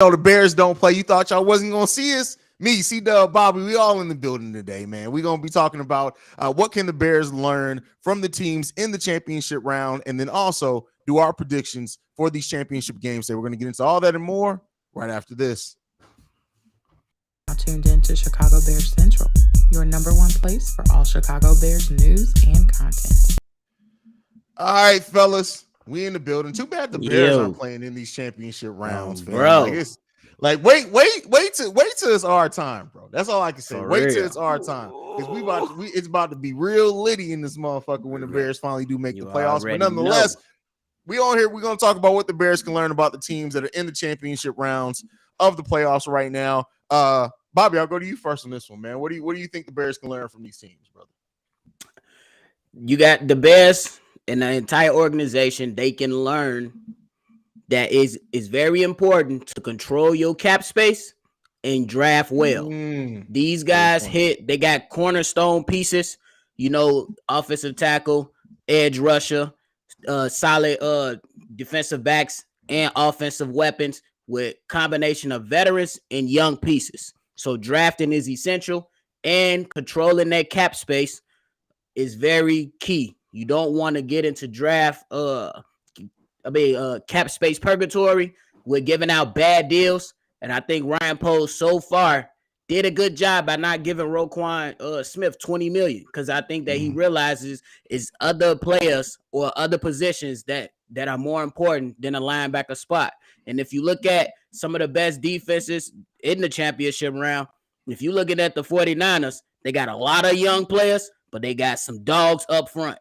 know the Bears don't play. You thought y'all wasn't gonna see us? Me, CDubb Bobby, we all in the building today, man. We're gonna be talking about what can the Bears learn from the teams in the championship round, and then also do our predictions for these championship games. So we're gonna get into all that and more right after this. Tuned in to Chicago Bears Central, your number one place for all Chicago Bears news and content. All right, fellas, we in the building. Too bad the Bears aren't playing in these championship rounds, fam. Bro. Like it's like wait till it's our time, bro. That's all I can say. For wait till real. it's our time because it's about to be real litty in this motherfucker when the Bears finally do make the playoffs. But nonetheless, we on here. We're gonna talk about what the Bears can learn about the teams that are in the championship rounds of the playoffs right now. Bobby, I'll go to you first on this one, man. What do you think the Bears can learn from these teams, brother? You got the Bears and the entire organization. They can learn that is very important to control your cap space and draft well. These guys they got cornerstone pieces, offensive tackle, edge rusher, solid defensive backs and offensive weapons with combination of veterans and young pieces. So drafting is essential, and controlling that cap space is very key. You don't want to get into draft cap space purgatory with giving out bad deals. And I think Ryan Poles so far did a good job by not giving Roquan Smith $20 million, because I think that he realizes is other players or other positions that are more important than a linebacker spot. And if you look at some of the best defenses in the championship round, if you're looking at the 49ers, they got a lot of young players, but they got some dogs up front.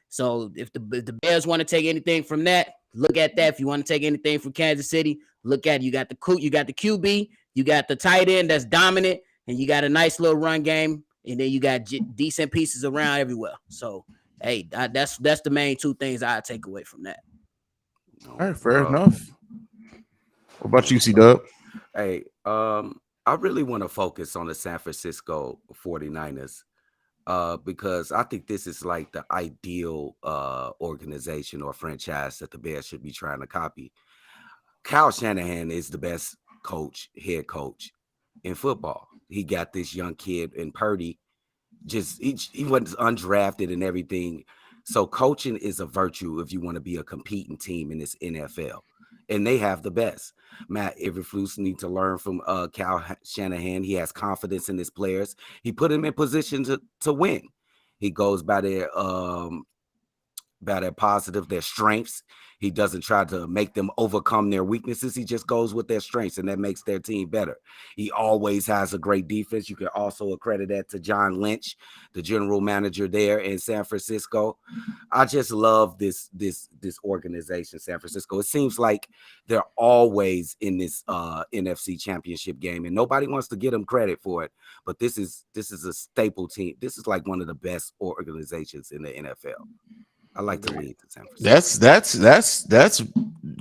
So if the Bears want to take anything from that, look at that. If you want to take anything from Kansas City, look at it. You got the QB, you got the tight end that's dominant, and you got a nice little run game, and then you got decent pieces around everywhere. So, hey, that's the main two things I take away from that. All right, fair enough. What about you, CDubb? Hey, I really want to focus on the San Francisco 49ers because I think this is like the ideal organization or franchise that the Bears should be trying to copy. Kyle Shanahan is the best head coach in football. He got this young kid in Purdy. He was undrafted and everything. So coaching is a virtue if you want to be a competing team in this NFL. And they have the best. Matt Eberflus needs to learn from Kyle Shanahan. He has confidence in his players. He put them in position to win. He goes by their positive, their strengths. He doesn't try to make them overcome their weaknesses. He just goes with their strengths, and that makes their team better. He always has a great defense. You can also accredit that to John Lynch, the general manager there in San Francisco. I just love this organization, San Francisco. It seems like they're always in this NFC Championship game, and nobody wants to get them credit for it. But this is a staple team. This is like one of the best organizations in the NFL. I like to lead the San Francisco. That's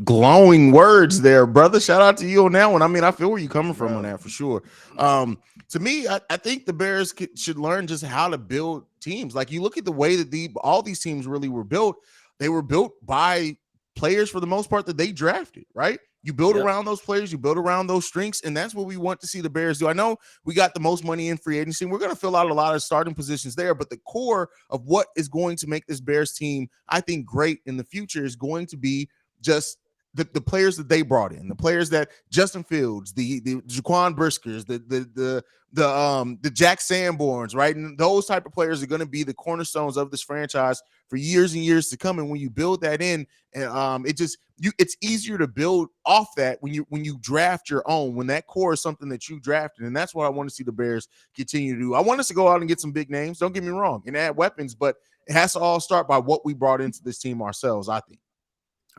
glowing words there, brother. Shout out to you on that one. I mean, I feel where you're coming from on that for sure. To me, I think the Bears should learn just how to build teams. Like you look at the way that all these teams really were built. They were built by players for the most part that they drafted, right? You build around those players, you build around those strengths, and that's what we want to see the Bears do. I know we got the most money in free agency. We're going to fill out a lot of starting positions there, but the core of what is going to make this Bears team, I think, great in the future is going to be just the players that they brought in, the players that Justin Fields, the Jaquan Briskers, the Jack Sanborns, right? And those type of players are going to be the cornerstones of this franchise for years and years to come. And when you build that in, and it's easier to build off that when you draft your own, when that core is something that you drafted. And that's what I want to see the Bears continue to do. I want us to go out and get some big names, don't get me wrong, and add weapons, but it has to all start by what we brought into this team ourselves, I think.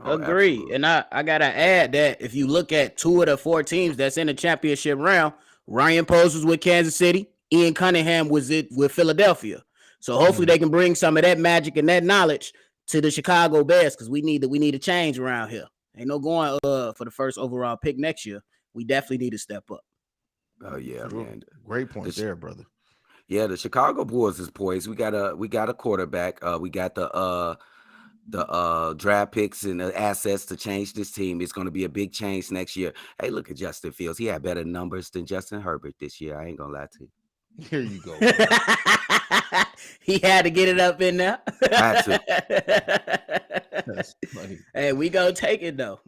Agree. Absolutely. And I gotta add that if you look at 2 of the 4 teams that's in the championship round, Ryan Poles was with Kansas City, Ian Cunningham was with Philadelphia. So hopefully they can bring some of that magic and that knowledge to the Chicago Bears, because we need a change around here. Ain't no going for the first overall pick next year. We definitely need to step up. Oh yeah, man. Great point there, brother. Yeah, the Chicago Bulls is poised. We got a quarterback. We got the draft picks and the assets to change this team. It's going to be a big change next year. Hey, look at Justin Fields. He had better numbers than Justin Herbert this year. I ain't gonna lie to you. Here you go. He had to get it up in there. Had to. That's funny. Hey, we gonna take it though.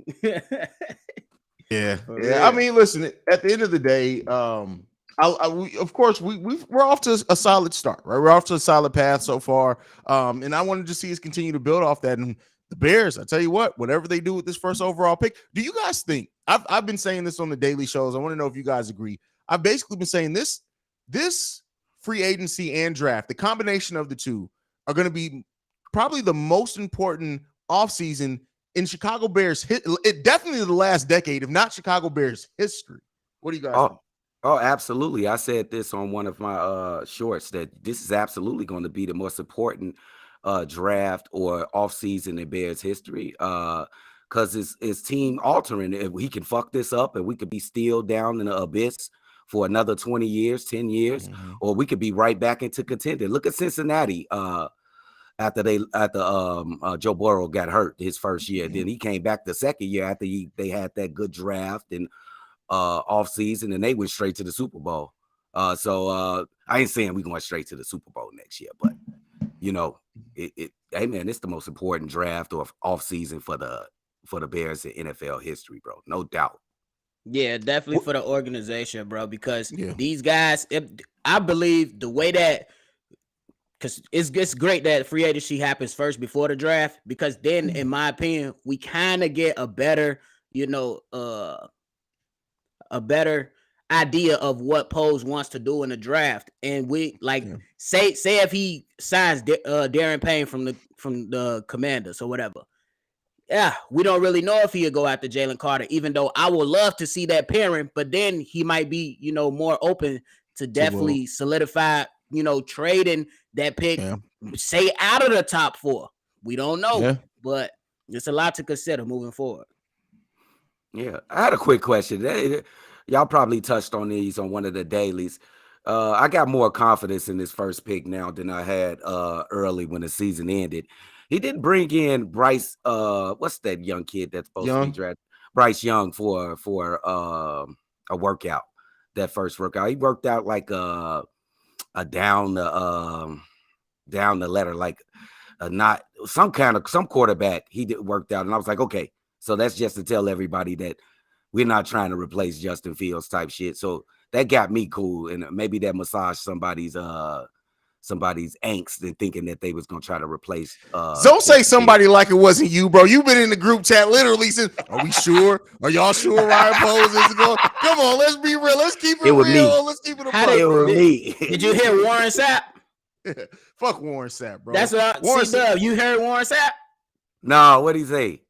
Yeah. I mean, listen. At the end of the day, of course, we're off to a solid start, right? We're off to a solid path so far, and I wanted to see us continue to build off that. And the Bears, I tell you what, whatever they do with this first overall pick, do you guys think? I've been saying this on the daily shows. I want to know if you guys agree. I've basically been saying this free agency and draft, the combination of the two, are going to be probably the most important offseason in Chicago Bears. It definitely the last decade, if not Chicago Bears history. What do you guys think? Oh, absolutely. I said this on one of my shorts that this is absolutely going to be the most important draft or offseason in Bears history because it's team altering. If we can fuck this up and we could be still down in the abyss for another 20 years, 10 years, or we could be right back into contending. Look at Cincinnati after Joe Burrow got hurt his first year. Then he came back the second year after they had that good draft and off season, and they went straight to the Super Bowl. So I ain't saying we're going straight to the Super Bowl next year, but you know, hey man, it's the most important draft or off season for the Bears in NFL history, bro. No doubt. Yeah, definitely for the organization, bro, because these guys, I believe the way that, because it's great that free agency happens first before the draft, because then, in my opinion, we kind of get a better, a better idea of what Pose wants to do in the draft. And we say if he signs Darren Payne from the Commanders or whatever. Yeah, we don't really know if he'll go after Jalen Carter, even though I would love to see that pairing, but then he might be, more open to definitely solidify, trading that pick, say out of the top 4. We don't know, but it's a lot to consider moving forward. Yeah, I had a quick question. Y'all probably touched on these on one of the dailies. I got more confidence in this first pick now than I had early when the season ended. He didn't bring in Bryce. What's that young kid that's supposed to be drafted? Bryce Young for a workout. That first workout, he worked out like a down the letter, like not some quarterback. He worked out, and I was like, okay, so that's just to tell everybody that we're not trying to replace Justin Fields type shit. So that got me cool, and maybe that massaged somebody's angst and thinking that they was gonna try to replace. Don't say somebody like it wasn't you, bro. You've been in the group chat literally since. Are we sure? Are y'all sure Ryan Pose is going? Come on, let's be real. Let's keep it real. Let's keep it a buck. Did you hear Warren Sapp? Fuck Warren Sapp, bro. That's what CDubb. You heard Warren Sapp? No, what'd he say?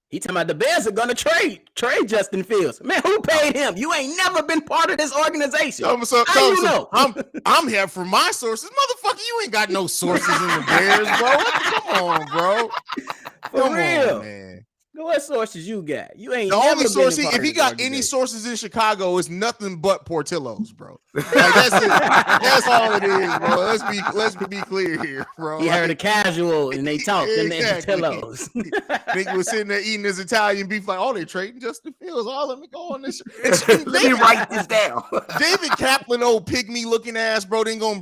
He talking about the Bears are gonna trade Justin Fields. Man, who paid him? You ain't never been part of this organization. How you know? I'm here for my sources, motherfucker. You ain't got no sources in the Bears, bro. Come on, bro. For real, man. What sources you got? You ain't. The never only source, been if he got any sources in Chicago, it's nothing but Portillo's, bro. Like, that's it. That's all it is, bro. Let's be clear here, bro. He heard a casual and they talked in Portillo's. Nigga was sitting there eating his Italian beef, like, oh, they trading Justin Fields. Oh, let me go on this. Let me write this down. David Kaplan, old pygmy looking ass, bro, didn't gonna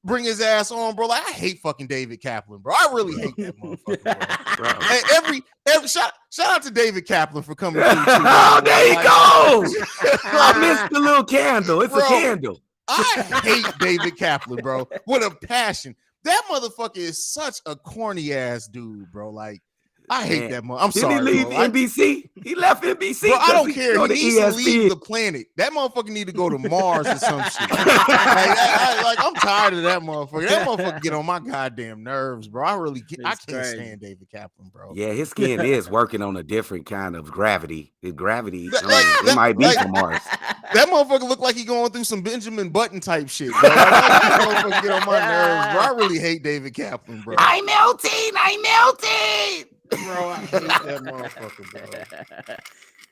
bring his ass on, bro. Like, I hate fucking David Kaplan, bro. I really hate that motherfucker, bro. Hey, every shout out to David Kaplan for coming through. Oh, there he goes. I missed the little candle. It's a candle. I hate David Kaplan, bro, with a passion. That motherfucker is such a corny ass dude, bro. Like, I hate that motherfucker. I'm sorry. Did he leave NBC? He left NBC. Bro, I don't care. He needs to leave the planet. That motherfucker need to go to Mars or some shit. I'm tired of that motherfucker. That motherfucker get on my goddamn nerves, bro. I can't stand David Kaplan, bro. Yeah, his skin is working on a different kind of gravity. It might be from Mars. That motherfucker look like he going through some Benjamin Button type shit, bro. That motherfucker get on my nerves, bro. I really hate David Kaplan, bro. I'm melting. Bro, I hate that motherfucker, bro.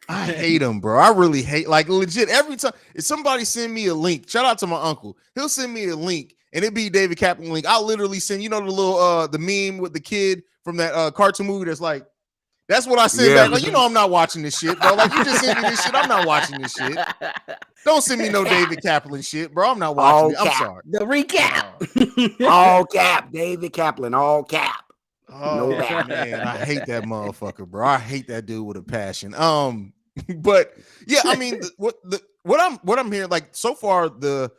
I hate him, bro. I really hate, like, legit. Every time if somebody send me a link, shout out to my uncle, he'll send me a link, and it be David Kaplan link, I'll literally send, the little the meme with the kid from that cartoon movie that's like, that's what I send back. Like, I'm not watching this shit, bro. Like, you just sent me this shit. I'm not watching this shit. Don't send me no David Kaplan shit, bro. I'm not watching it. I'm sorry. The recap. All cap, David Kaplan, all cap. Oh man, I hate that motherfucker, bro. I hate that dude with a passion. But yeah, I mean, what I'm hearing, like, so far, the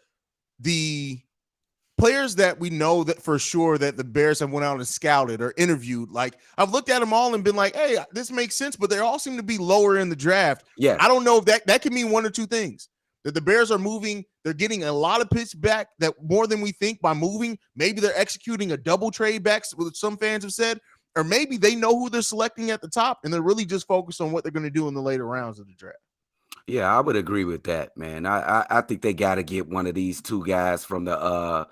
players that we know that for sure that the Bears have went out and scouted or interviewed, like, I've looked at them all and been like, hey, this makes sense, but they all seem to be lower in the draft. Yeah, I don't know if that can mean one or two things. That the Bears are moving, they're getting a lot of picks back, that more than we think by moving. Maybe they're executing a double trade back, what some fans have said, or maybe they know who they're selecting at the top and they're really just focused on what they're going to do in the later rounds of the draft. Yeah, I would agree with that, man. I think they got to get one of these two guys from the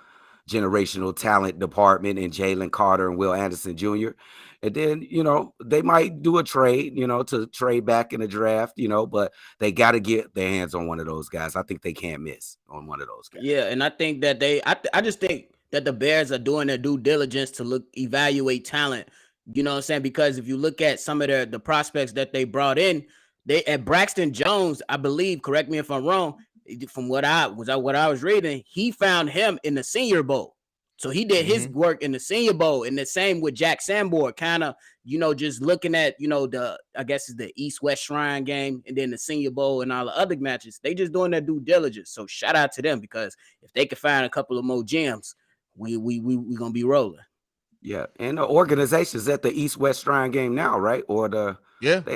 generational talent department in Jalen Carter and Will Anderson Jr. And then, they might do a trade, to trade back in the draft, but they got to get their hands on one of those guys. I think they can't miss on one of those guys. Yeah, and I think that I just think that the Bears are doing their due diligence to evaluate talent. You know what I'm saying? Because if you look at some of the prospects that they brought in, at Braxton Jones, I believe, correct me if I'm wrong, from what I was reading, he found him in the Senior Bowl. So he did his work in the Senior Bowl, and the same with Jack Sanborn, kind of, just looking at, I guess it's the East-West Shrine game and then the Senior Bowl and all the other matches. They just doing their due diligence. So shout out to them, because if they could find a couple of more gems, we going to be rolling. Yeah, and the organization's at the East-West Shrine game now, right? Or they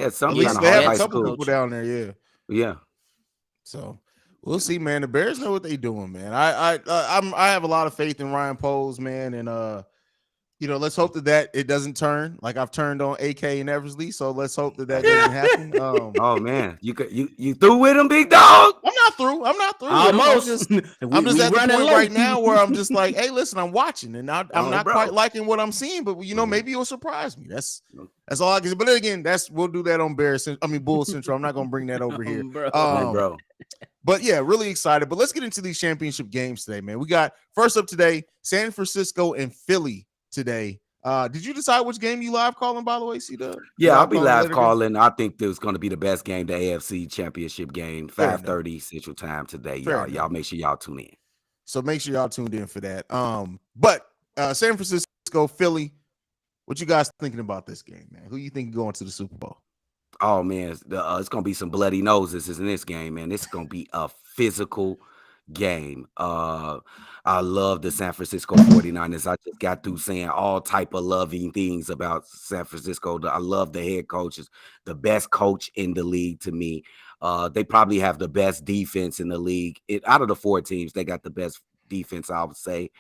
had some kind of high school people down there, yeah. Yeah. So we'll see, man. The Bears know what they doing, man. I have a lot of faith in Ryan Poles, man, and let's hope that it doesn't turn like I've turned on AK and Eversley. So let's hope that doesn't happen. Oh man, you through with him, big dog? I'm not through. Almost. I'm just at the point right now where I'm just like, hey, listen, I'm watching, and I'm not quite liking what I'm seeing, but maybe it'll surprise me. That's all I can say. But then again, we'll do that on Bull Central. I'm not gonna bring that over here, bro. But yeah, really excited. But let's get into these championship games today, man. We got first up today, San Francisco and Philly today. Did you decide which game you live calling, by the way, CDubb? Yeah, I'll be live calling. I think this is going to be the best game, the AFC Championship game, 5:30 Central Time today. Y'all make sure y'all tune in. So make sure y'all tuned in for that. But San Francisco, Philly, what you guys thinking about this game, man? Who you think going to the Super Bowl? Oh man, it's going to be some bloody noses in this game, man. It's going to be a physical game. I love the San Francisco 49ers. I just got through saying all type of loving things about San Francisco. I love the head coaches, the best coach in the league to me. They probably have the best defense in the league. Out of the four teams, they got the best defense, I would say.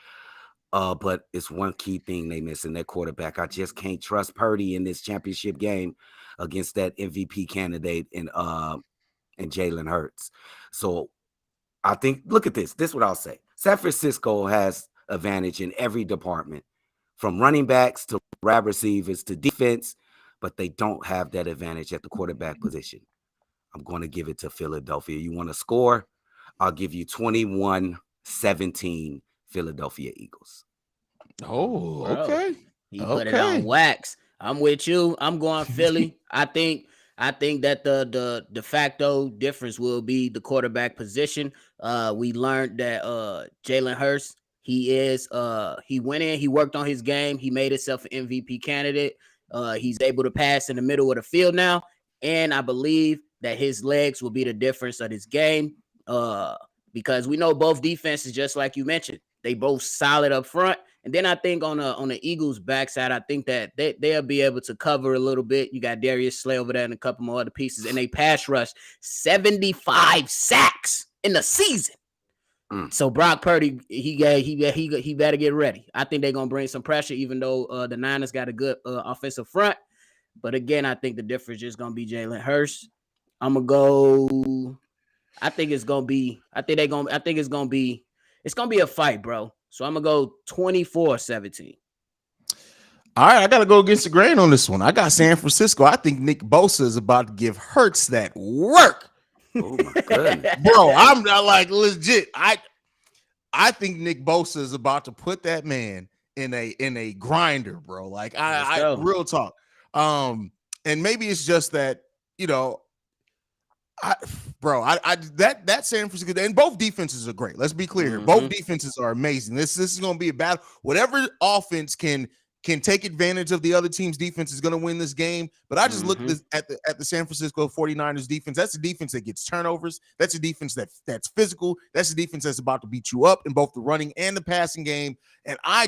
But it's one key thing they missing, their quarterback. I just can't trust Purdy in this championship game against that MVP candidate in Jalen Hurts. So I think, look at this. This is what I'll say. San Francisco has advantage in every department, from running backs to wide receivers to defense, but they don't have that advantage at the quarterback position. I'm going to give it to Philadelphia. You want to score? I'll give you 21-17 Philadelphia Eagles. Oh, okay. He put it on wax. I'm with you. I'm going Philly. I think that the de facto difference will be the quarterback position. We learned that Jalen Hurts, he went in, he worked on his game, he made himself an MVP candidate. He's able to pass in the middle of the field now, and I believe that his legs will be the difference of this game. Because we know both defenses, just like you mentioned, they both solid up front. And then I think on the Eagles' backside, I think that they'll be able to cover a little bit. You got Darius Slay over there and a couple more other pieces, and they pass rush 75 sacks in the season. So Brock Purdy, he better get ready. I think they're gonna bring some pressure, even though the Niners got a good offensive front. But again, I think the difference is gonna be Jalen Hurts. I'm gonna go. It's gonna be a fight, bro. So I'm going to go 24-17. All right, I got to go against the grain on this one. I got San Francisco. I think Nick Bosa is about to give Hurts that work. Oh, my goodness. Bro, I'm not like legit. I think Nick Bosa is about to put that man in a grinder, bro. Like I real talk. And maybe it's just that, you know, that San Francisco, and both defenses are great. Let's be clear here. Both defenses are amazing. This is going to be a battle. Whatever offense can take advantage of the other team's defense is going to win this game. But I just looked at the San Francisco 49ers defense. That's a defense that gets turnovers. That's a defense that's physical. That's a defense that's about to beat you up in both the running and the passing game. And I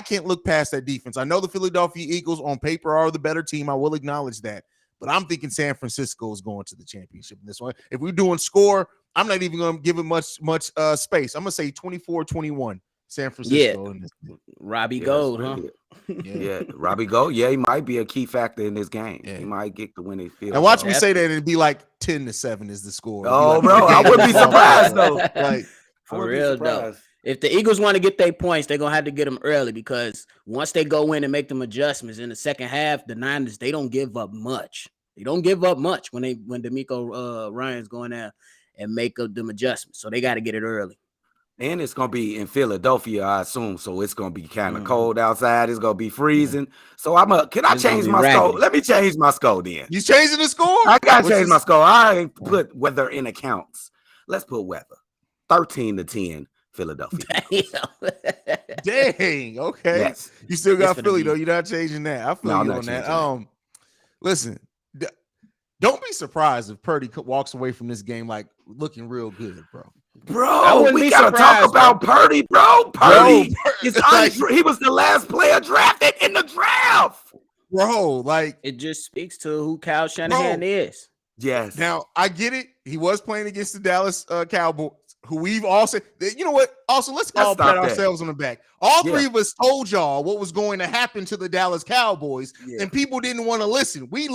can't look past that defense. I know the Philadelphia Eagles on paper are the better team. I will acknowledge that. But I'm thinking San Francisco is going to the championship in this one. If we're doing score, I'm not even going to give it much space. I'm going to say 24-21 San Francisco. Yeah. Robbie Gold, huh? Yeah, Robbie Gold. Yeah, he might be a key factor in this game. Yeah. He might get the winning field. And watch me say that it'd be like 10-7 is the score. Oh, bro, I wouldn't be surprised though. Like for real though. If the Eagles want to get their points, they're going to have to get them early because once they go in and make them adjustments in the second half, the Niners, they don't give up much. They don't give up much when DeMeco Ryans going out and make up them adjustments. So they got to get it early. And it's going to be in Philadelphia, I assume. So it's going to be kind of cold outside. It's going to be freezing. So can I change my score? Let me change my score then. You changing the score? I got to change my score. I ain't put weather in accounts. Let's put weather. 13-10. Philadelphia. Dang. Okay. Yes. You still got Philly though. You're not changing that. I feel you on that. Listen, don't be surprised if Purdy walks away from this game like looking real good, bro. Bro, we gotta talk about Purdy, bro. Purdy he was the last player drafted in the draft, bro. Like it just speaks to who Kyle Shanahan is. Yes. Now I get it. He was playing against the Dallas Cowboys, who we've all said, you know what? Also, let's all pat ourselves on the back. All three of us told y'all what was going to happen to the Dallas Cowboys, and people didn't want to listen. We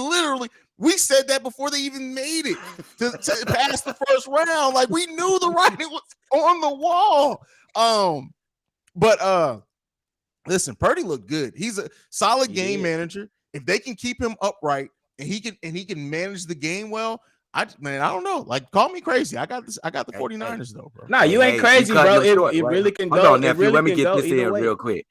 said that before they even made it to pass the first round. Like we knew the writing was on the wall. But listen, Purdy looked good. He's a solid game manager. If they can keep him upright and he can manage the game well. I don't know. Like, call me crazy. I got the 49ers though, bro. No, you ain't crazy, bro. It really can go. Hold on, nephew. Let me get this in real quick.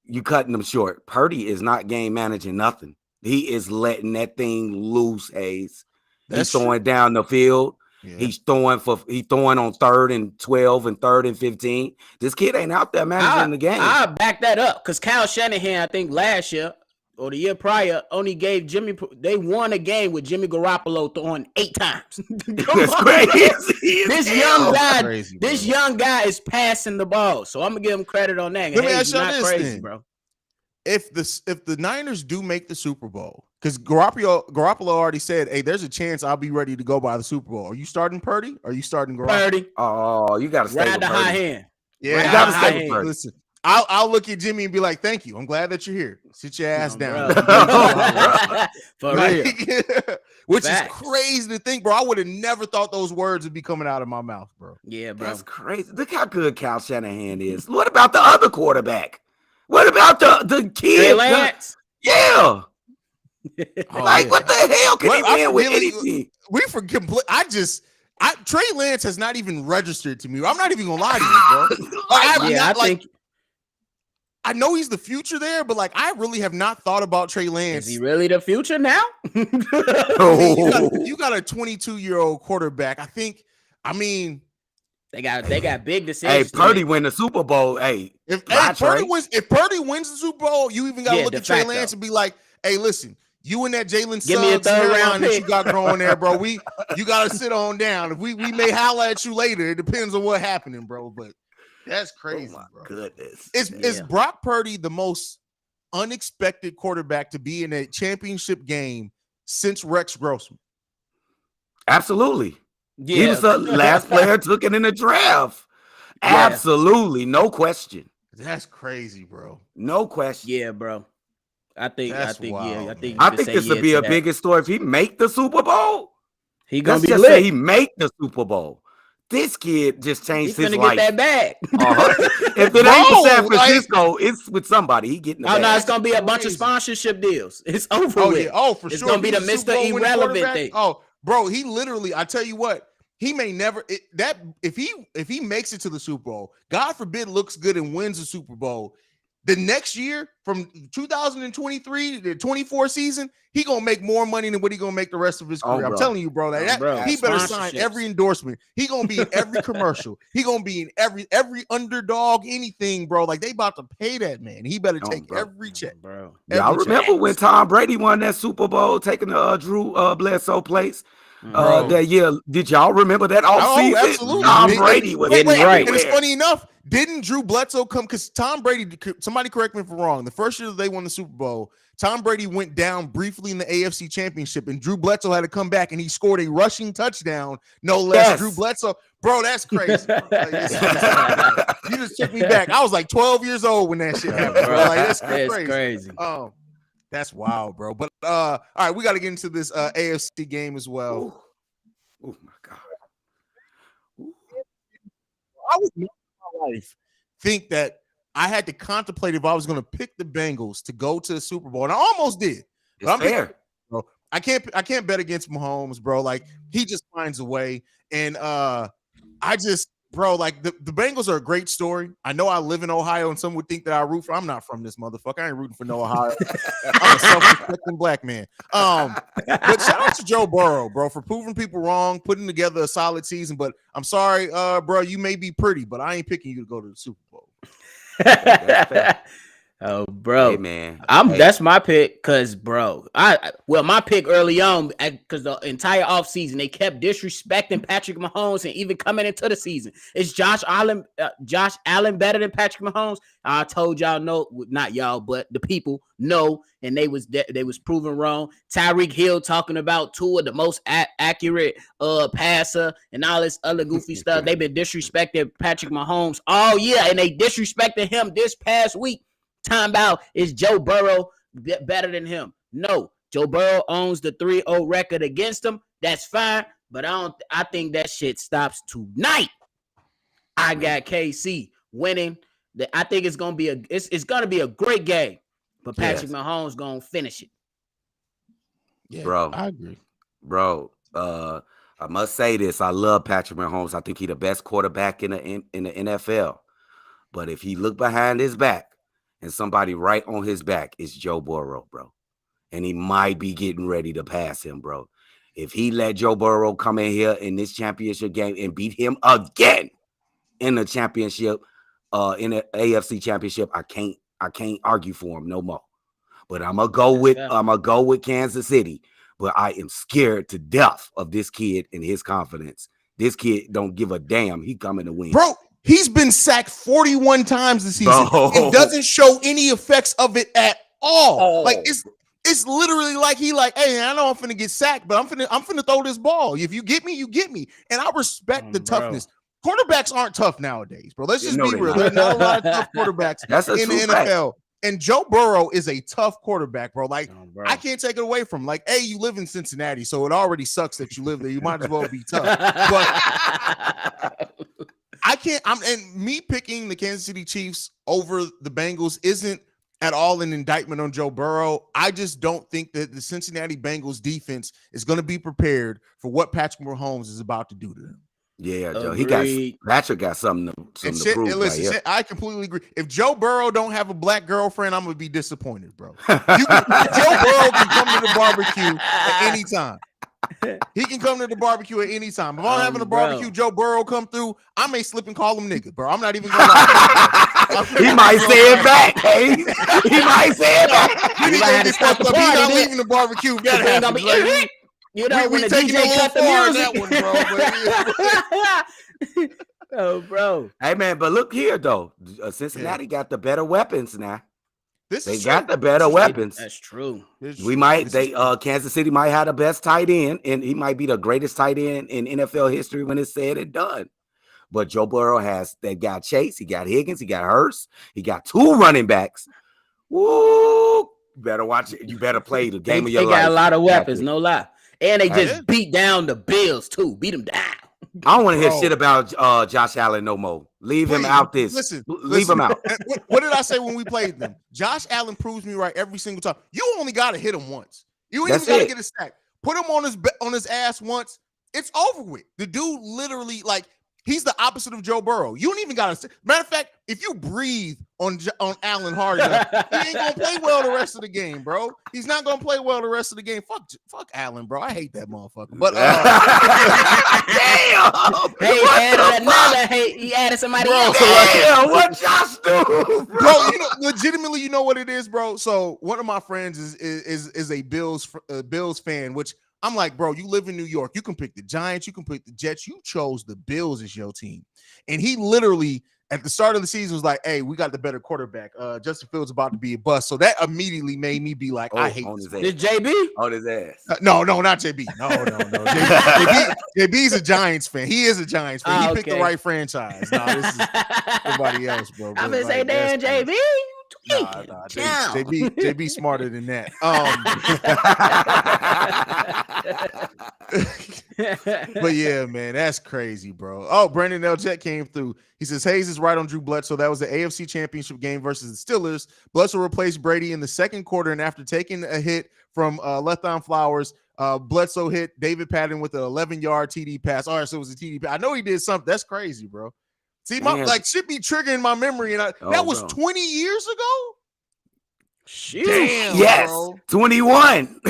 You cutting them short. Purdy is not game managing nothing. He is letting that thing loose, Haize. He's throwing down the field. Yeah. He's throwing on 3rd and 12 and 3rd and 15. This kid ain't out there managing the game. I'll back that up because Kyle Shanahan, I think last year or the year prior, only gave they won a game with Jimmy Garoppolo throwing 8 times. That's crazy. This young guy is passing the ball. So I'm gonna give him credit on that. Let me ask you this, crazy, bro. If the Niners do make the Super Bowl, because Garoppolo already said, hey, there's a chance I'll be ready to go by the Super Bowl. Are you starting Purdy? Or are you starting Garoppolo? Purdy. Oh, you gotta stay with the high hand. Yeah, you gotta stay with Purdy. Listen. I'll look at Jimmy and be like, thank you. I'm glad that you're here. Sit your ass down. For real. Which is crazy to think, bro. I would have never thought those words would be coming out of my mouth, bro. Yeah, bro. That's crazy. Look how good Kyle Shanahan is. What about the other quarterback? What about the kid? Trey Lance? Yeah. What the hell can he win with anything? We forget. Trey Lance has not even registered to me. I'm not even gonna lie to you, bro. I think I know he's the future there, but like I really have not thought about Trey Lance. Is he really the future now? You got a 22-year-old quarterback. They got big decisions. Hey, Purdy win the Super Bowl. Hey, if Purdy wins the Super Bowl, you even gotta look at Trey Lance and be like, hey, listen, you and that Jalen Suggs hairline that you got growing there, bro. You gotta sit on down. If we may holler at you later. It depends on what happening, bro. But that's crazy, bro. Goodness. Is Brock Purdy the most unexpected quarterback to be in a championship game since Rex Grossman? Absolutely. Yeah. He was the last player took it in the draft. Yeah. Absolutely. No question. That's crazy, bro. No question. Yeah, bro. I think this would be a bigger story if he make the Super Bowl. He gonna be lit. He make the Super Bowl. This kid just changed his life. Get that bag. If it ain't San Francisco, it's with somebody. He getting the bag. No, it's gonna be a bunch of sponsorship deals. It's over with. Yeah. Oh, for sure. It's gonna be the Mr. Irrelevant thing. Oh, bro, he literally. I tell you what. he may never if he makes it to the Super Bowl, God forbid, looks good and wins the Super Bowl. The next year, from 2023 to 24 season, he gonna make more money than what he gonna make the rest of his career. I'm telling you, bro. He better sign every endorsement. He gonna be in every commercial. He gonna be in every underdog, anything, bro. Like they about to pay that man. He better take every check, bro. Yeah, I remember when Tom Brady won that Super Bowl, taking the Drew Bledsoe place. That year, did y'all remember that offseason? Absolutely. Tom Brady was right. And it's funny enough, didn't Drew Bledsoe come? Because Tom Brady, somebody correct me if I'm wrong, the first year that they won the Super Bowl, Tom Brady went down briefly in the AFC Championship, and Drew Bledsoe had to come back, and he scored a rushing touchdown, no less. Yes. Drew Bledsoe, bro, that's crazy. You just took me back. I was like 12 years old when that shit happened, bro. Like, that's crazy. That's wild, bro. But all right, we got to get into this AFC game as well. Oh my God. I would never in my life think that I had to contemplate if I was going to pick the Bengals to go to the Super Bowl, and I almost did. It's fair. Bro. I can't bet against Mahomes, bro. Like he just finds a way, and bro, like the Bengals are a great story. I know I live in Ohio, and some would think that I root for. I'm not from this motherfucker. I ain't rooting for no Ohio. I'm a self-respecting black man. But shout out to Joe Burrow, bro, for proving people wrong, putting together a solid season. But I'm sorry, bro, you may be pretty, but I ain't picking you to go to the Super Bowl. Oh, bro, hey, man, that's my pick, cause bro, my pick early on, because the entire offseason they kept disrespecting Patrick Mahomes, and even coming into the season, is Josh Allen better than Patrick Mahomes? I told y'all no, not y'all, but the people no, and they was proven wrong. Tyreek Hill talking about Tua, the most accurate passer, and all this other goofy stuff. They've been disrespecting Patrick Mahomes all year, and they disrespected him this past week. Time about is Joe Burrow better than him? No, Joe Burrow owns the 3-0 record against him. That's fine, but I think that shit stops tonight. I got KC winning. I think it's gonna be a great game, but Patrick Mahomes gonna finish it. Yeah, bro, I agree, bro. I must say this: I love Patrick Mahomes. I think he's the best quarterback in the NFL. But if he look behind his back, and somebody right on his back is Joe Burrow, bro. And he might be getting ready to pass him, bro. If he let Joe Burrow come in here in this championship game and beat him again in the championship, in the AFC Championship, I can't argue for him no more. But I'm gonna go with Kansas City. But I am scared to death of this kid and his confidence. This kid don't give a damn. He coming to win, bro. He's been sacked 41 times this season. It doesn't show any effects of it at all. Like it's literally like hey, I know I'm finna get sacked, but I'm finna throw this ball. If you get me, you get me. And I respect the toughness. Quarterbacks aren't tough nowadays, bro. Let's just be real. There's not a lot of tough quarterbacks in the NFL. And Joe Burrow is a tough quarterback, bro. Like, I can't take it away from him. Like, hey, you live in Cincinnati, so it already sucks that you live there. You might as well be tough. But I can't. And me picking the Kansas City Chiefs over the Bengals isn't at all an indictment on Joe Burrow. I just don't think that the Cincinnati Bengals defense is going to be prepared for what Patrick Mahomes is about to do to them. Yeah, Joe. Patrick got something to prove. Listen, I completely agree. If Joe Burrow don't have a black girlfriend, I'm gonna be disappointed, bro. Joe Burrow can come to the barbecue at any time. He can come to the barbecue at any time. If I'm having a barbecue, Joe Burrow come through, I may slip and call him nigga, bro. I'm not even gonna lie. He might say it back. Hey, he might say it back. He not leaving the barbecue. That happens. You know, when the DJ cut the music. That one, bro. Oh, bro. Hey, man, but look here, though. Cincinnati got the better weapons now. They got the better weapons. That's true. Kansas City might have the best tight end, and he might be the greatest tight end in NFL history when it's said and done. But Joe Burrow has that guy Chase. He got Higgins. He got Hurst. He got 2 running backs. Woo! You better watch it. You better play the game of your life. They got a lot of weapons, no lie. And they just beat down the Bills, too. Beat them down. I don't want to hear shit about Josh Allen no more. Leave him out this. Leave him out. What did I say when we played them? Josh Allen proves me right every single time. You only got to hit him once. You ain't even got to get a sack. Put him on his ass once. it's over with. The dude literally, like, he's the opposite of Joe Burrow. You don't even got to. Matter of fact, if you breathe on Allen hard enough, he ain't gonna play well the rest of the game, bro. He's not gonna play well the rest of the game. Fuck Allen, bro. I hate that motherfucker. But damn, he added somebody else. Damn, what Josh do, bro? Legitimately, you know what it is, bro. So one of my friends is a Bills fan, which. I'm like, bro, you live in New York. You can pick the Giants. You can pick the Jets. You chose the Bills as your team. And he literally, at the start of the season, was like, hey, we got the better quarterback. Justin Fields about to be a bust. So that immediately made me be like, I hate this. Did JB? On his ass. No, not JB. No. JB's a Giants fan. He is a Giants fan. He picked the right franchise. No, this is somebody else, bro. I'm going to say, damn, JB. Nah, JB smarter than that. But yeah, man, that's crazy, bro. Oh, Brandon Eljet came through. He says Haize is right on Drew Bledsoe. That was the AFC Championship game versus the Steelers. Bledsoe replaced Brady in the second quarter, and after taking a hit from Lethon Flowers, Bledsoe hit David Patton with an 11-yard TD pass. All right, so it was a TD pass. I know he did something. That's crazy, bro. See, should be triggering my memory, and that was 20 years ago. Shit. Damn, yes, bro. 21. 21.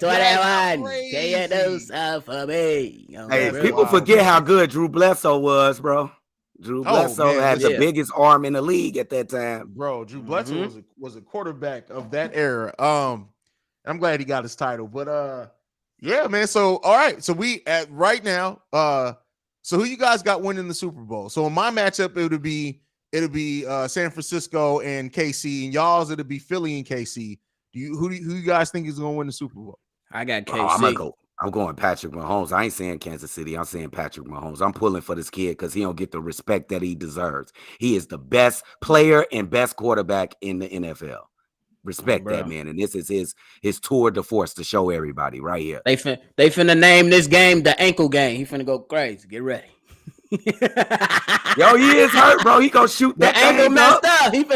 Say those for me. Hey, people forget how good Drew Bledsoe was, bro. Drew Bledsoe had the biggest arm in the league at that time, bro. Drew Bledsoe was a quarterback of that era. I'm glad he got his title, but yeah, man. So all right, so we at right now, so who you guys got winning the Super Bowl? So in my matchup, it'll be San Francisco and KC, and y'all's it'll be Philly and KC. Who you guys think is going to win the Super Bowl? I got KC. I'm going Patrick Mahomes. I ain't saying Kansas City. I'm saying Patrick Mahomes. I'm pulling for this kid because he don't get the respect that he deserves. He is the best player and best quarterback in the NFL. Respect that, man. And this is his tour de force to show everybody right here. They finna name this game the ankle game. He finna go crazy. Get ready. Yo, he is hurt, bro. He gonna shoot that ankle messed up. He ain't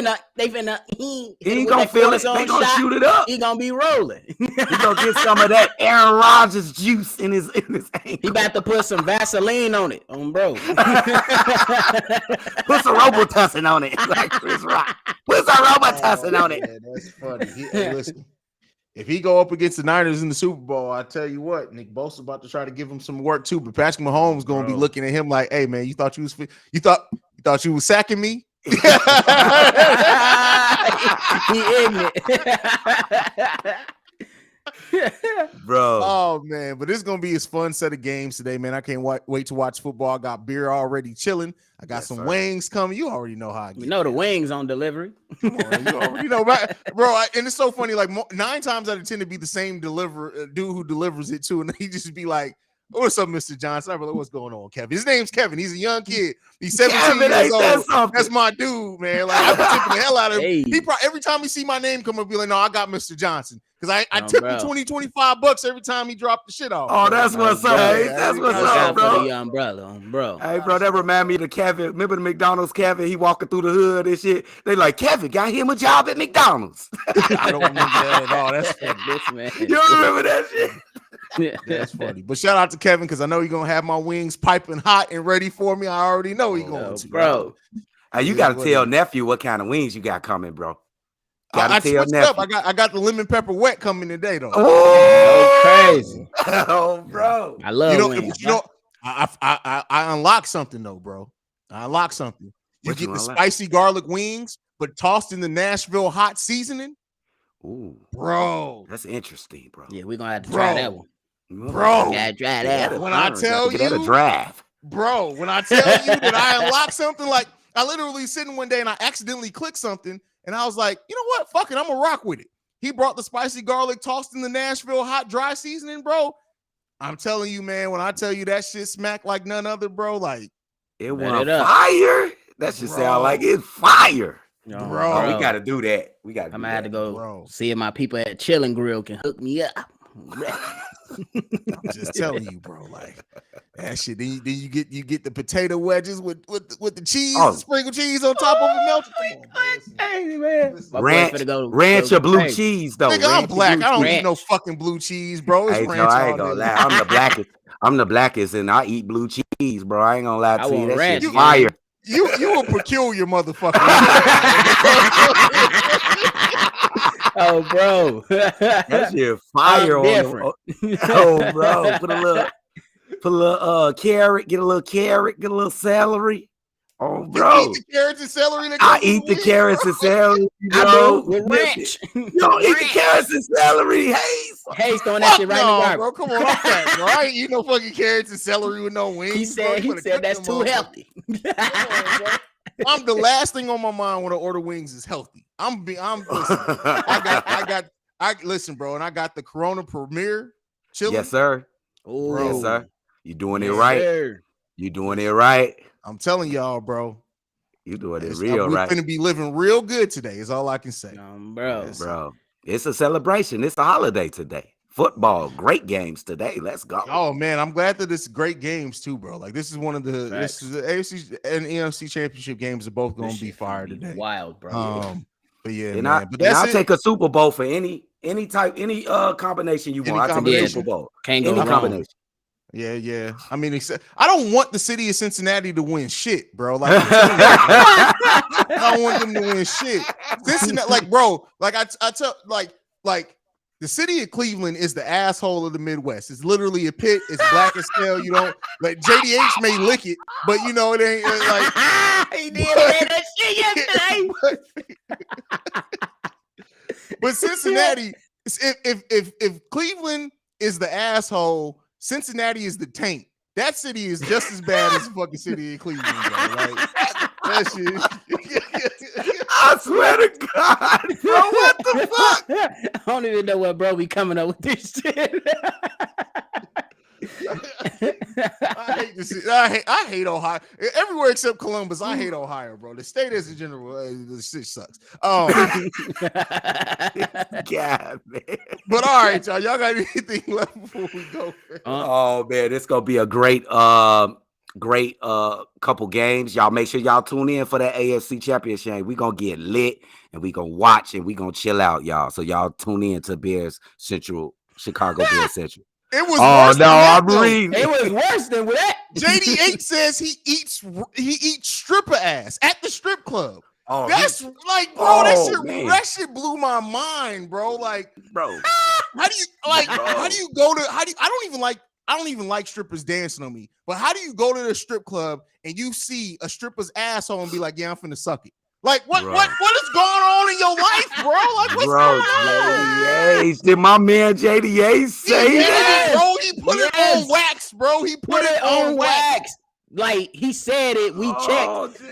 gonna feel it. They gonna shoot it up. He gonna be rolling. He gonna get some of that Aaron Rodgers juice in his ankle. He about to put some Vaseline on it, bro. Put some Robitussin on it, like Chris Rock. Put some Robitussin on it. Man, that's funny. Listen, if he go up against the Niners in the Super Bowl, I tell you what, Nick Bosa about to try to give him some work too. But Patrick Mahomes going to be looking at him like, "Hey, man, you thought you was sacking me? He ignorant." Bro. Oh man, but it's gonna be a fun set of games today, man. I can't wait to watch football. I got beer already chilling. I got some wings coming. You already know how I get. You know the wings on delivery. Come on, you already know, bro. And it's so funny. Like 9 times out of 10, to be the same dude who delivers it too, and he just be like, "What's up, Mr. Johnson?" I'm like, "What's going on, Kevin?" His name's Kevin. He's a young kid. He's 17 years old. That's my dude, man. Like I've been tipping the hell out of him. He probably every time he see my name come up, be like, "No, I got Mr. Johnson." Because I tip him $20-$25 every time he dropped the shit off. Oh, that's what's up. That's what's up, bro. For the umbrella, bro. Hey, bro, that remind me of the Kevin. Remember the McDonald's Kevin? He walking through the hood and shit. They like, Kevin, got him a job at McDonald's. I don't remember that at all. That's funny. Man. You don't remember that shit? That's funny. But shout out to Kevin because I know he's gonna have my wings piping hot and ready for me. I already know he's going to, bro. Hey, you gotta tell nephew what kind of wings you got coming, bro. I switched up. I got the lemon pepper wet coming today though. Oh, crazy! Oh, bro, I love wings. I unlocked something though, bro. I unlocked something. You get the spicy garlic wings, but tossed in the Nashville hot seasoning. Ooh, bro, that's interesting, bro. Yeah, we're gonna have to try that one, bro. Gotta try that. When I tell you, a draft, bro. When I tell you that I unlocked something, like I literally sitting one day and I accidentally clicked something. And I was like, you know what? Fuck it. I'm going to rock with it. He brought the spicy garlic tossed in the Nashville hot dry seasoning, bro. I'm telling you, man, when I tell you that shit smacked like none other, bro, like. It went fire. That should sound like it's fire. Bro. We got to do that. I'm going to have to go see if my people at Chillin' Grill can hook me up. I'm just telling you, bro. Like that shit. Then you get the potato wedges with the cheese, sprinkled cheese on top of it melted. Hey man, ranch or blue cheese though. Nigga, I'm black. I don't eat no fucking blue cheese, bro. It's ranch. I ain't gonna lie. I'm the blackest. I'm the blackest, and I eat blue cheese, bro. I ain't gonna lie I to you. want That ranch, shit gang. fire. You a peculiar motherfucker. Oh, bro. That shit fire I'm on different. the. Oh, bro, put a little carrot, get a little carrot, get a little celery. Oh, You bro, eat the carrots and celery. That I goes eat with the wings, carrots and celery, I bro. do with ranch. You don't eat the carrots and celery, Haize. Haize throwing bro. that shit right in the No, garbage. bro. Come on, I'm fat, bro. I ain't eat no fucking carrots and celery with no wings. He said that's too healthy. Come on, bro. I'm the last thing on my mind when I order wings is healthy. Listen, bro, and I got the Corona Premier chili. Yes, sir. Ooh. Yes, sir. You doing it Yes, right. Sir. You doing it right. I'm telling y'all, bro. You doing it real We're right, gonna be living real good today. Is all I can say, Bro. Yes. bro. It's a celebration. It's a holiday today. Football, great games today. Let's go. Oh man, I'm glad that it's great games too, bro. Like this is one of the Facts. this is the AFC and NFC Championship games are both This gonna be shit fire be today. wild, bro. But yeah, And man. But I'll that's it. take a Super Bowl for any combination you Any want. I'll take a combination? Super Bowl. Can't go Any wrong. combination. Yeah. I mean, I don't want the city of Cincinnati to win shit, bro. Like, I'm telling you, I don't want them to win shit. Cincinnati, like, bro, like I tell, like the city of Cleveland is the asshole of the Midwest. It's literally a pit. It's black as hell. You don't like JDH may lick it, but you know it ain't like He did say that shit yesterday. But Cincinnati, if Cleveland is the asshole, Cincinnati is the taint. That city is just as bad as the fucking city of Cleveland, bro. Like that shit. I swear to God, bro, what the fuck? I don't even know what bro be coming up with this shit. I hate this. I hate Ohio. Everywhere except Columbus. I hate Ohio, bro. The state as a general, the shit sucks. God, man. But all right, y'all got anything left before we go? Oh man, it's gonna be a great couple games. Y'all make sure y'all tune in for that AFC Championship. We gonna get lit and we gonna watch and we gonna chill out, y'all. So y'all tune in to Bears Central, Chicago Bears Central. It was Oh no, I'm though. reading. It was worse than that. JD8 says he eats stripper ass at the strip club. Oh, That's like, bro, man. that shit blew my mind, bro. Like, bro. how do you like? Bro. How do you go to? I don't even like strippers dancing on me. But how do you go to the strip club and you see a stripper's asshole and be like, yeah, I'm finna suck it? Like, what is going on in your life, bro? Like, what's going on? JDA, did my man JDA say that? Bro, he put it on wax, bro. He put it on wax. Like he said it, we checked.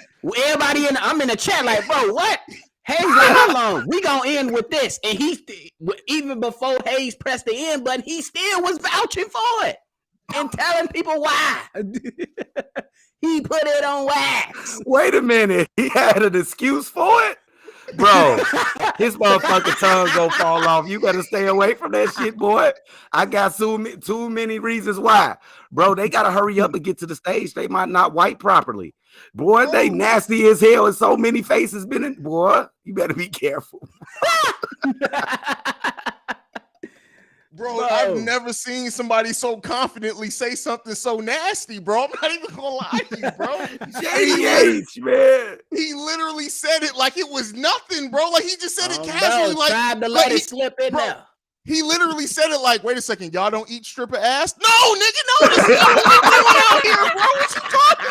Everybody I'm in the chat, like, bro, what? Haize, like, how long? We gonna end with this. And even before Haize pressed the end button, he still was vouching for it and telling people why. He put it on wax. Wait a minute. He had an excuse for it? Bro, his motherfucking tongue gonna fall off. You better stay away from that shit, boy. I got too many reasons why. Bro, they gotta hurry up and get to the stage. They might not wipe properly. Boy, they nasty as hell and so many faces been in. Boy, you better be careful. Bro, I've never seen somebody so confidently say something so nasty, bro. I'm not even gonna lie to you, bro. JDH, man. He literally said it like it was nothing, bro. Like he just said it No, casually, like tried to let it slip in bro, there. He literally said it like, wait a second, y'all don't eat stripper ass? No, nigga, no, this is not what we doing out here, bro. What you talking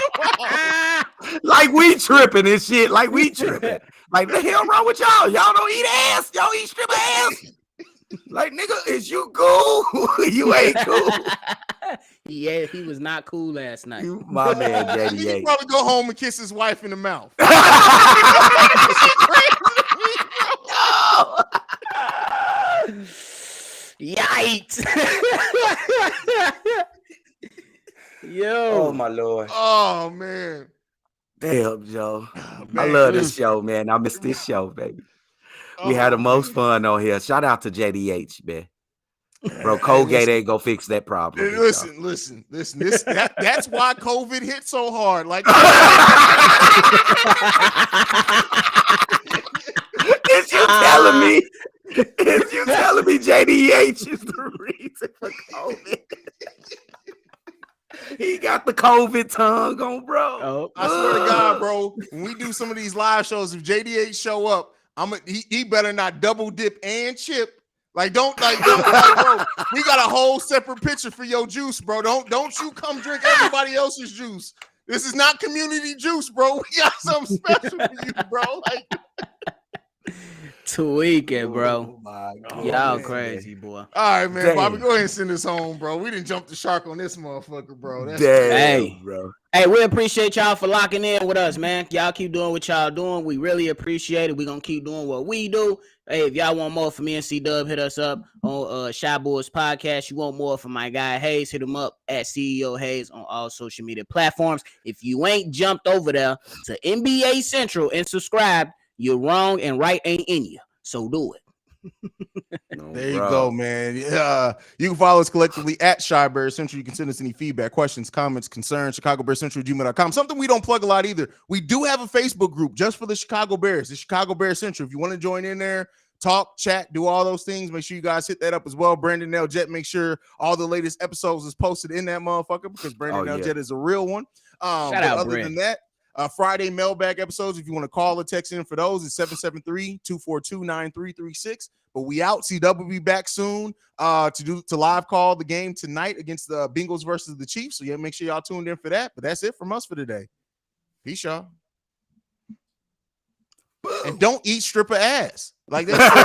about? Like we tripping and shit. Like we tripping. Like the hell wrong with y'all? Y'all don't eat ass. Y'all eat stripper ass. Like, nigga, is you cool? You ain't cool. Yeah, he was not cool last night. You, my man, JDA. He probably go home and kiss his wife in the mouth. Yikes. Yo. Oh, my Lord. Oh, man. Damn, Joe. Man. I love this show, man. I miss this show, baby. We had the most fun on here. Shout out to JDH, man. Bro, Colgate ain't gonna fix that problem. Listen. That's why COVID hit so hard. Like, is you telling me? Is you telling me JDH is the reason for COVID? He got the COVID tongue on, bro. Oh, I swear to God, bro, when we do some of these live shows, if JD8 show up, he better not double dip and chip. Like, don't, bro. We got a whole separate picture for your juice, bro. Don't you come drink everybody else's juice. This is not community juice, bro. We got something special for you, bro. Like, tweaking, bro. Oh my God, Y'all man. crazy, boy. all right, man. Damn. Bobby, go ahead and send us home, bro. We didn't jump the shark on this motherfucker, bro. That's Damn, Hey. bro. Hey, we appreciate y'all for locking in with us, man. Y'all keep doing what y'all doing. We really appreciate it. We're going to keep doing what we do. Hey, if y'all want more from me and CDubb, hit us up on Shy Boys Podcast. You want more from my guy Haize, hit him up at CEO Haize on all social media platforms. If you ain't jumped over there to NBA Central and subscribed, you're wrong and right ain't in you. So do it. No, There you bro. go, man. Yeah, you can follow us collectively at Shy Bears Central. You can send us any feedback, questions, comments, concerns, ChicagoBearsCentral@gmail.com. Something we don't plug a lot either. We do have a Facebook group just for the Chicago Bears, the Chicago Bears Central. If you want to join in there, talk, chat, do all those things, make sure you guys hit that up as well. Brandon L. Jet, make sure all the latest episodes is posted in that motherfucker because Brandon L. Jet is a real one. Shout But out, other Brandon. than that, Friday mailbag episodes, if you want to call or text in for those, it's 773-242-9336. But we out. CDubb will be back soon to live call the game tonight against the Bengals versus the Chiefs. So yeah, make sure y'all tuned in for that. But that's it from us for today. Peace, y'all. And don't eat stripper ass. Like that's